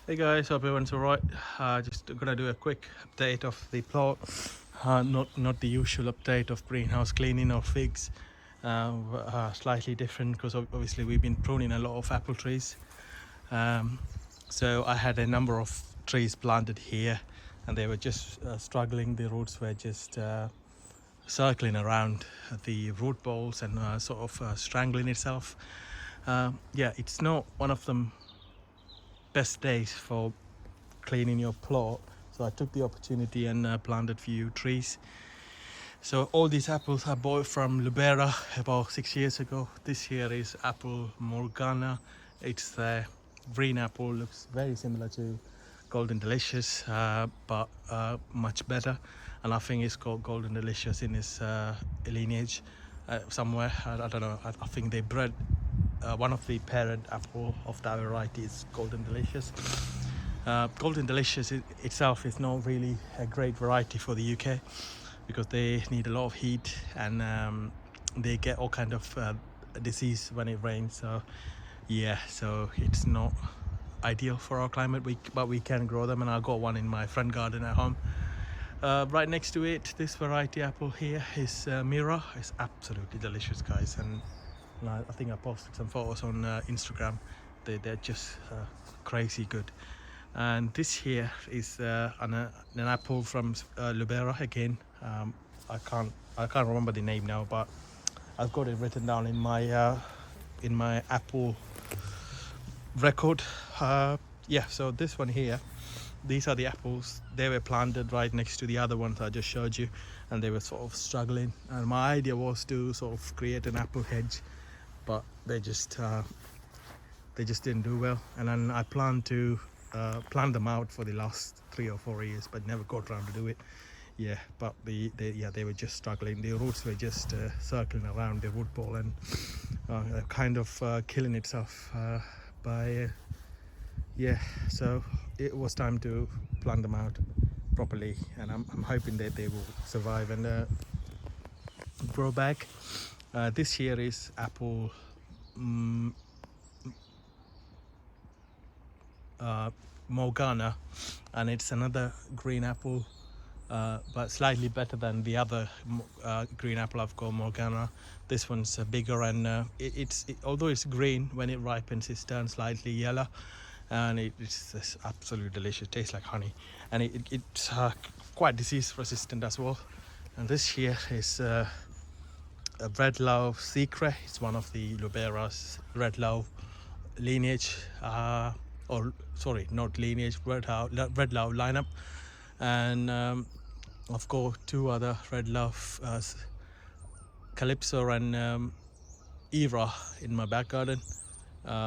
Hey guys, hope everyone's alright. Just gonna do a quick update of the plot. Not the usual update of greenhouse cleaning or figs. Slightly different because obviously we've been pruning a lot of apple trees. Um, so I had a number of trees planted here, and they were just struggling. The roots were just circling around the root balls and sort of strangling itself. Yeah, it's not one of them best days for cleaning your plot, so I took the opportunity and planted few trees. So all these apples I bought from Lubera about 6 years ago. This here is apple Morgana. It's the green apple, looks very similar to Golden Delicious, but much better. And I think it's called Golden Delicious in its lineage somewhere. I don't know. I think they bred one of the parent apple of that variety is Golden Delicious. Golden Delicious itself is not really a great variety for the UK because they need a lot of heat, and they get all kind of disease when it rains. So yeah, so it's not ideal for our climate. But we can grow them, and I got one in my front garden at home. Right next to it, this variety apple here is Mira. It's absolutely delicious, guys, and I think I posted some photos on Instagram. They're just crazy good. And this here is an apple from Lubera again. I can't remember the name now, but I've got it written down in my apple record. Yeah, so this one here, these are the apples. They were planted right next to the other ones I just showed you, and they were sort of struggling. And my idea was to sort of create an apple hedge, but they just didn't do well. And then I planned to plant them out for the last 3 or 4 years, but never got around to do it. Yeah, but they were just struggling. The roots were just circling around the root ball and kind of killing itself by yeah. So it was time to plant them out properly, and I'm hoping that they will survive and grow back. This here is apple Morgana, and it's another green apple, but slightly better than the other green apple I've got, Morgana. This one's bigger, and although it's green, when it ripens it turns slightly yellow, and it's absolutely delicious. Tastes like honey, and it's quite disease resistant as well. And this here is a Red Love Secret. It's one of the Lubera's Red Love lineage, or sorry, not lineage, Red Love lineup. And I've got two other Red Love, Calypso and Era in my back garden.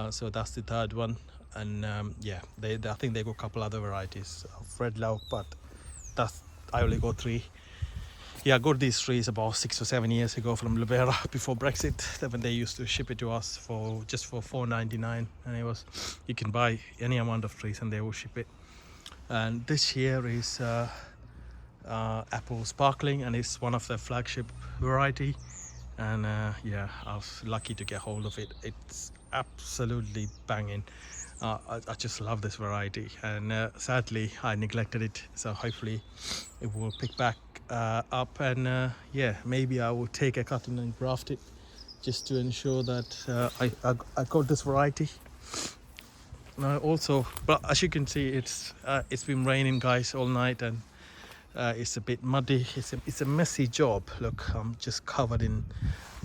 So that's the third one. And yeah, I think they got a couple other varieties of Red Love, but I only got three. Yeah, I got these trees about 6 or 7 years ago from Libera before Brexit. When they used to ship it to us for $4.99, and it was, you can buy any amount of trees and they will ship it. And this here is Apple Sparkling, and it's one of their flagship variety. And yeah, I was lucky to get hold of it. It's absolutely banging. I just love this variety, and sadly I neglected it, so hopefully it will pick back up, and yeah, maybe I will take a cutting and graft it just to ensure that I got this variety. Also, but as you can see, it's been raining, guys, all night, and it's a bit muddy. It's a messy job. Look, I'm just covered in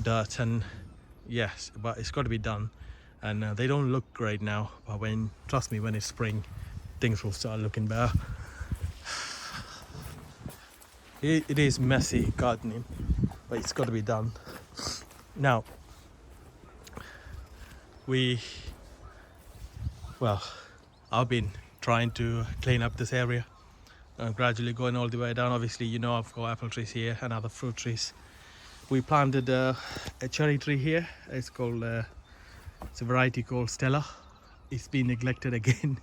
dirt, and yes, but it's got to be done. And they don't look great now, but trust me, when it's spring, things will start looking better. It is messy gardening, but it's got to be done. Now, I've been trying to clean up this area, gradually going all the way down. Obviously, you know, I've got apple trees here and other fruit trees. We planted a cherry tree here. It's a variety called Stella. It's been neglected again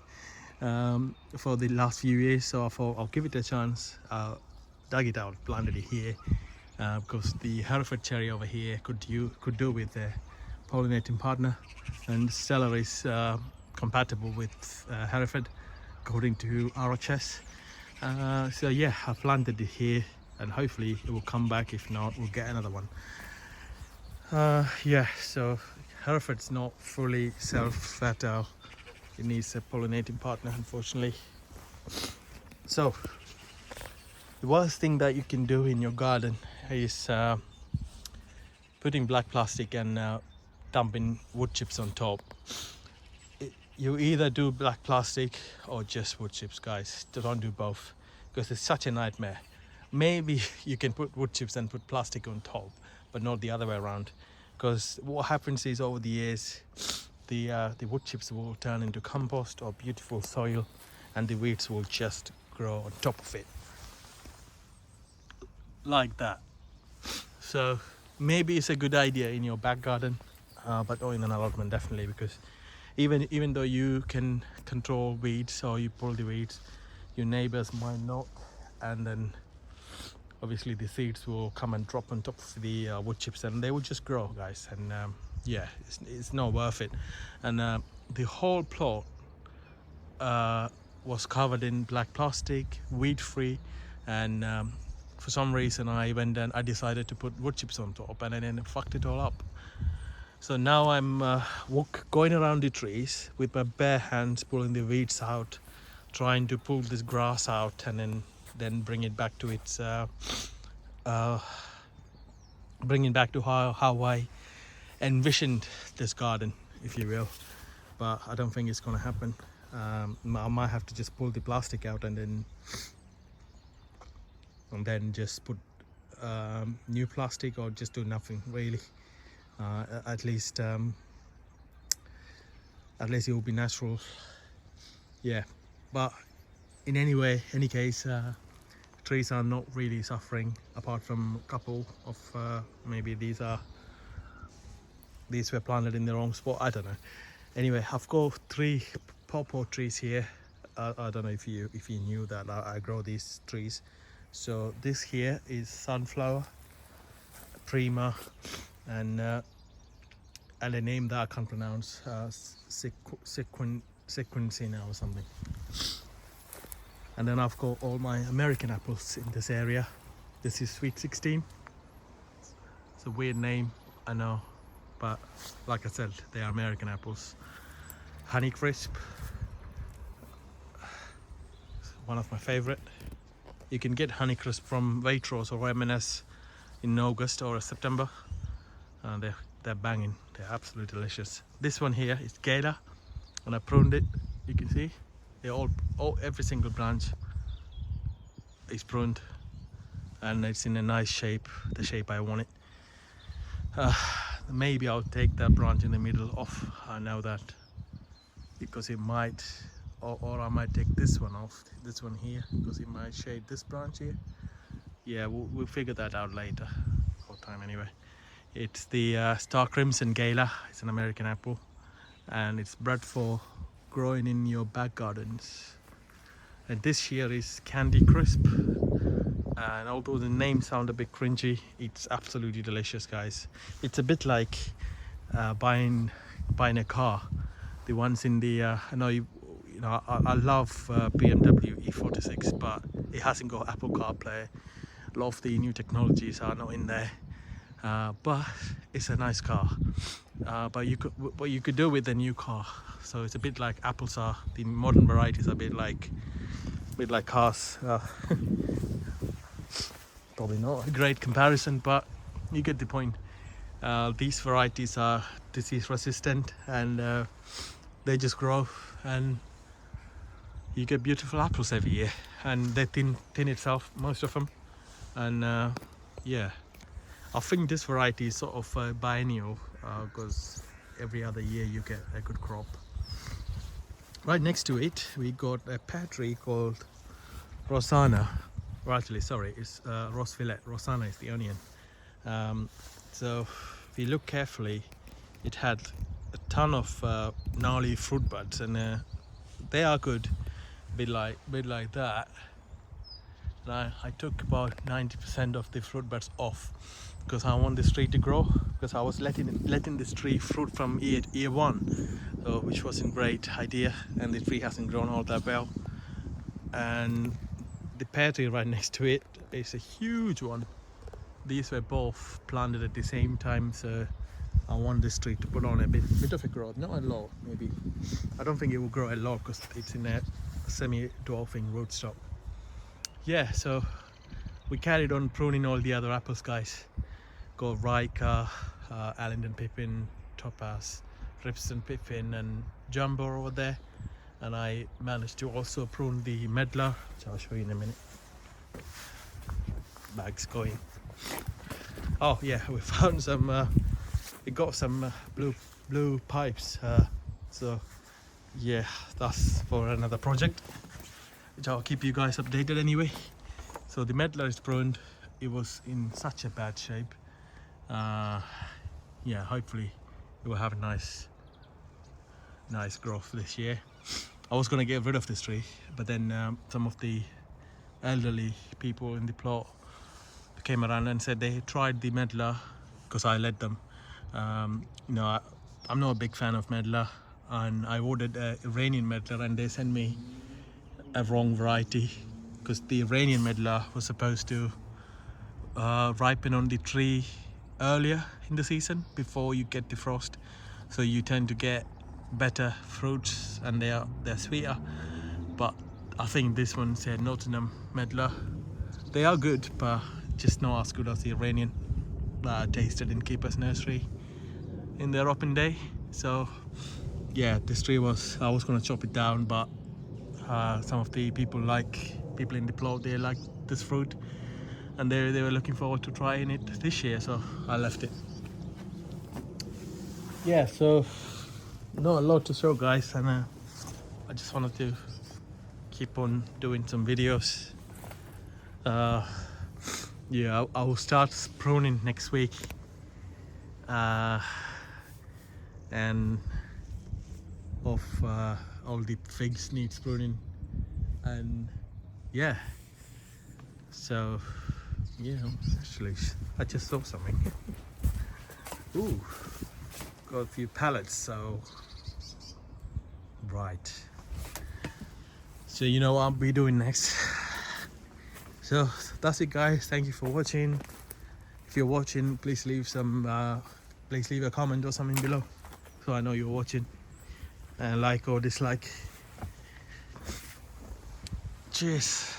for the last few years, so I thought I'll give it a chance. Dug it out, planted it here, because the Hereford cherry over here could do with a pollinating partner, and Stella is compatible with Hereford. according to RHS. So yeah, I planted it here and hopefully it will come back. If not, we'll get another one. Yeah, so Hereford's not fully self-fertile. It needs a pollinating partner, unfortunately. So the worst thing that you can do in your garden is putting black plastic and dumping wood chips on top. You either do black plastic or just wood chips, guys. Don't do both because it's such a nightmare. Maybe you can put wood chips and put plastic on top, but not the other way around. Because what happens is over the years, the wood chips will turn into compost or beautiful soil, and the weeds will just grow on top of it, like that. So maybe it's a good idea in your back garden, but not in an allotment, definitely, because even though you can control weeds or you pull the weeds, your neighbors might not, and then obviously the seeds will come and drop on top of the wood chips and they will just grow, guys. And yeah, it's not worth it. And the whole plot was covered in black plastic, weed free, and for some reason I went and I decided to put wood chips on top, and then it fucked it all up. So now I'm going around the trees with my bare hands, pulling the weeds out, trying to pull this grass out, and then bring it back to its bring it back to how I envisioned this garden, if you will. But I don't think it's gonna happen. I might have to just pull the plastic out and then just put new plastic, or just do nothing really. At least it will be natural. Yeah, but in any case, trees are not really suffering, apart from a couple of maybe these were planted in the wrong spot, I don't know. Anyway, I've got 3 pawpaw trees here. I don't know if you knew that I grow these trees. So this here is sunflower, prima, and a name that I can't pronounce, sequencina or something. And then I've got all my American apples in this area. This is Sweet 16. It's a weird name, I know, but like I said, they are American apples. Honeycrisp, one of my favorite. You can get Honeycrisp from Waitrose or M&S in August or September. They're banging. They're absolutely delicious. This one here is Gala, and I pruned it. You can see they every single branch is pruned, and it's in a nice shape, the shape I want it. Maybe I'll take that branch in the middle off. I know that, because it might, or I might take this one off, this one here, because it might shade this branch here. Yeah, we'll figure that out later. Whole time anyway. It's the Star Crimson Gala. It's an American apple, and it's bred for growing in your back gardens. And this here is Candy Crisp, and although the name sound a bit cringy, it's absolutely delicious, guys. It's a bit like buying a car. The ones in the I know I love BMW E46, but it hasn't got Apple CarPlay. A lot of the new technologies are not in there. But it's a nice car. But what you could do with a new car. So it's a bit like apples are. The modern varieties are a bit like cars. Probably not a great comparison, but you get the point. These varieties are disease resistant, and they just grow, and you get beautiful apples every year. And they're thin itself, most of them. And yeah. I think this variety is sort of biennial, because every other year you get a good crop. Right next to it, we got a pear tree called Rosanna. Or actually, sorry, it's Rose Fillet. Rosanna is the onion. So if you look carefully, it had a ton of gnarly fruit buds, and they are good, bit like that. And I took about 90% of the fruit buds off, because I want this tree to grow, because I was letting this tree fruit from year 1, so which wasn't a great idea, and the tree hasn't grown all that well. and the pear tree right next to it is a huge one. These were both planted at the same time, so I want this tree to put on a bit of a growth, not a lot maybe. I don't think it will grow a lot because it's in a semi-dwarfing rootstock. Yeah, so we carried on pruning all the other apples, guys. Got Rika, Allington Pippin, Topaz, Ribston Pippin and Jumbo over there. And I managed to also prune the Medlar, which I'll show you in a minute. Bags going. Oh yeah, we found some, we got some blue pipes. So yeah, that's for another project, which I'll keep you guys updated anyway. So the Medlar is pruned. It was in such a bad shape. Yeah, hopefully it will have a nice growth this year. I was gonna get rid of this tree, but then some of the elderly people in the plot came around and said they tried the Medlar because I let them. You know, I'm not a big fan of Medlar, and I ordered a Iranian Medlar and they sent me a wrong variety because the Iranian Medlar was supposed to ripen on the tree earlier in the season before you get the frost, so you tend to get better fruits and they're sweeter. But I think this one said Nottingham Medlar. They are good, but just not as good as the Iranian that I tasted in Keeper's Nursery in their open day. So yeah, this tree was, I was gonna chop it down, but some of the people in the plot, they like this fruit and they were looking forward to trying it this year, so I left it. Yeah, so not a lot to show, guys, and I just wanted to keep on doing some videos. Yeah, I will start pruning next week, and of all the figs needs pruning, and yeah, so yeah, actually I just saw something. Ooh, got a few pallets, so right, so you know what I'll be doing next. So that's it, guys. Thank you for watching. If you're watching, please leave a comment or something below so I know you're watching, and like or dislike. Cheers.